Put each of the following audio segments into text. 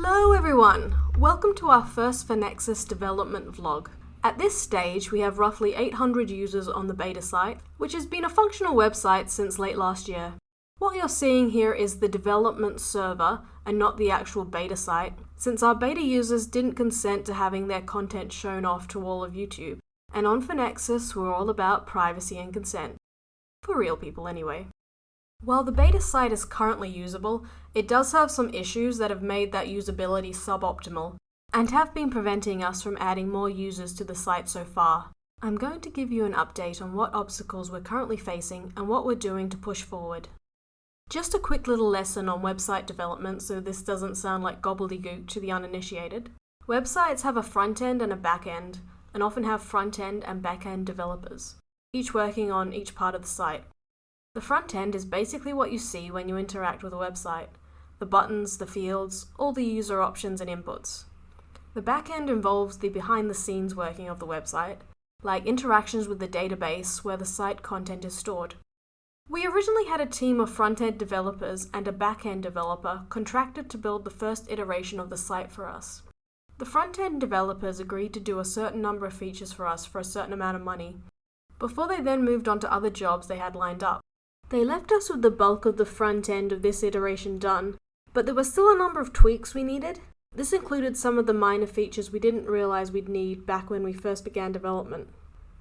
Hello everyone! Welcome to our first Fanexus development vlog. At this stage, we have roughly 800 users on the beta site, which has been a functional website since late last year. What you're seeing here is the development server and not the actual beta site, since our beta users didn't consent to having their content shown off to all of YouTube. And on Fanexus, we're all about privacy and consent. For real people anyway. While the beta site is currently usable, it does have some issues that have made that usability suboptimal, and have been preventing us from adding more users to the site so far. I'm going to give you an update on what obstacles we're currently facing and what we're doing to push forward. Just a quick little lesson on website development so this doesn't sound like gobbledygook to the uninitiated. Websites have a front end and a back end, and often have front end and back end developers, each working on each part of the site. The front end is basically what you see when you interact with a website. The buttons, the fields, all the user options and inputs. The back end involves the behind-the-scenes working of the website, like interactions with the database where the site content is stored. We originally had a team of front-end developers and a back-end developer contracted to build the first iteration of the site for us. The front-end developers agreed to do a certain number of features for us for a certain amount of money, before they then moved on to other jobs they had lined up. They left us with the bulk of the front end of this iteration done, but there were still a number of tweaks we needed. This included some of the minor features we didn't realize we'd need back when we first began development.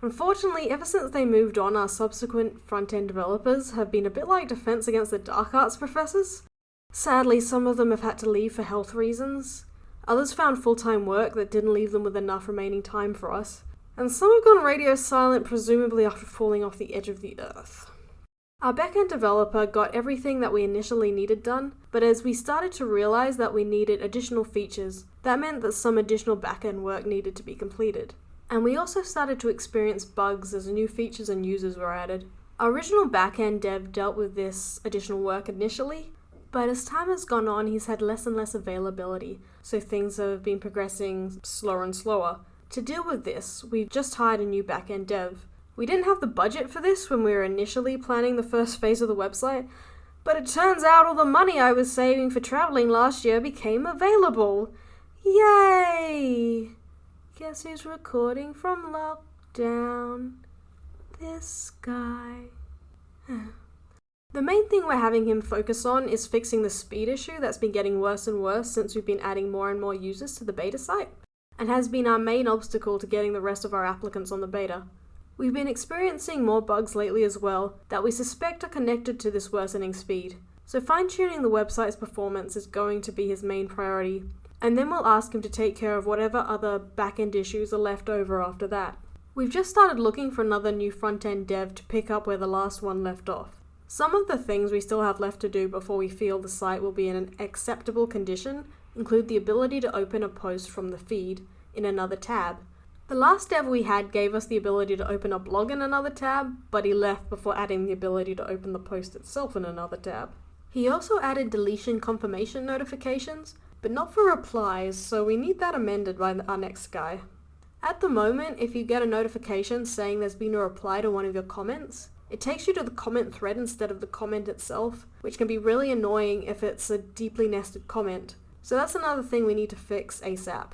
Unfortunately, ever since they moved on, our subsequent front-end developers have been a bit like Defense Against the Dark Arts professors. Sadly, some of them have had to leave for health reasons. Others found full-time work that didn't leave them with enough remaining time for us. And some have gone radio silent, presumably after falling off the edge of the earth. Our backend developer got everything that we initially needed done, but as we started to realize that we needed additional features, that meant that some additional backend work needed to be completed. And we also started to experience bugs as new features and users were added. Our original backend dev dealt with this additional work initially, but as time has gone on, he's had less and less availability, so things have been progressing slower and slower. To deal with this, we've just hired a new backend dev. We didn't have the budget for this when we were initially planning the first phase of the website, but it turns out all the money I was saving for traveling last year became available. Yay! Guess who's recording from lockdown? This guy. The main thing we're having him focus on is fixing the speed issue that's been getting worse and worse since we've been adding more and more users to the beta site, and has been our main obstacle to getting the rest of our applicants on the beta. We've been experiencing more bugs lately as well that we suspect are connected to this worsening speed, so fine-tuning the website's performance is going to be his main priority, and then we'll ask him to take care of whatever other back-end issues are left over after that. We've just started looking for another new front-end dev to pick up where the last one left off. Some of the things we still have left to do before we feel the site will be in an acceptable condition include the ability to open a post from the feed in another tab. The last dev we had gave us the ability to open a blog in another tab, but he left before adding the ability to open the post itself in another tab. He also added deletion confirmation notifications, but not for replies, so we need that amended by our next guy. At the moment, if you get a notification saying there's been a reply to one of your comments, it takes you to the comment thread instead of the comment itself, which can be really annoying if it's a deeply nested comment. So that's another thing we need to fix ASAP.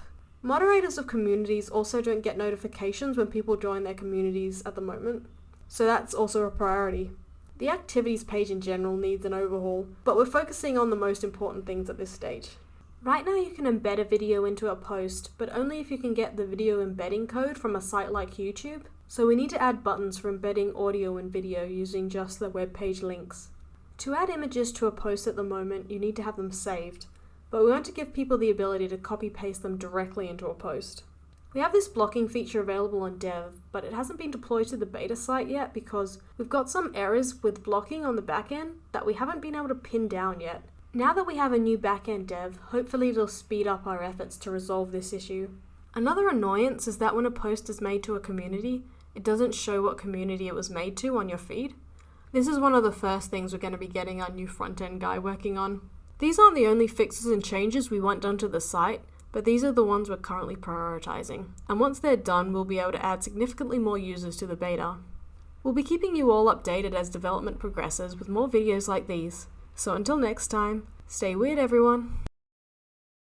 Moderators of communities also don't get notifications when people join their communities at the moment, so that's also a priority. The activities page in general needs an overhaul, but we're focusing on the most important things at this stage. Right now you can embed a video into a post, but only if you can get the video embedding code from a site like YouTube, so we need to add buttons for embedding audio and video using just the web page links. To add images to a post at the moment, you need to have them saved, but we want to give people the ability to copy-paste them directly into a post. We have this blocking feature available on dev, but it hasn't been deployed to the beta site yet because we've got some errors with blocking on the backend that we haven't been able to pin down yet. Now that we have a new backend dev, hopefully it'll speed up our efforts to resolve this issue. Another annoyance is that when a post is made to a community, it doesn't show what community it was made to on your feed. This is one of the first things we're going to be getting our new front-end guy working on. These aren't the only fixes and changes we want done to the site, but these are the ones we're currently prioritizing. And once they're done, we'll be able to add significantly more users to the beta. We'll be keeping you all updated as development progresses with more videos like these. So until next time, stay weird everyone!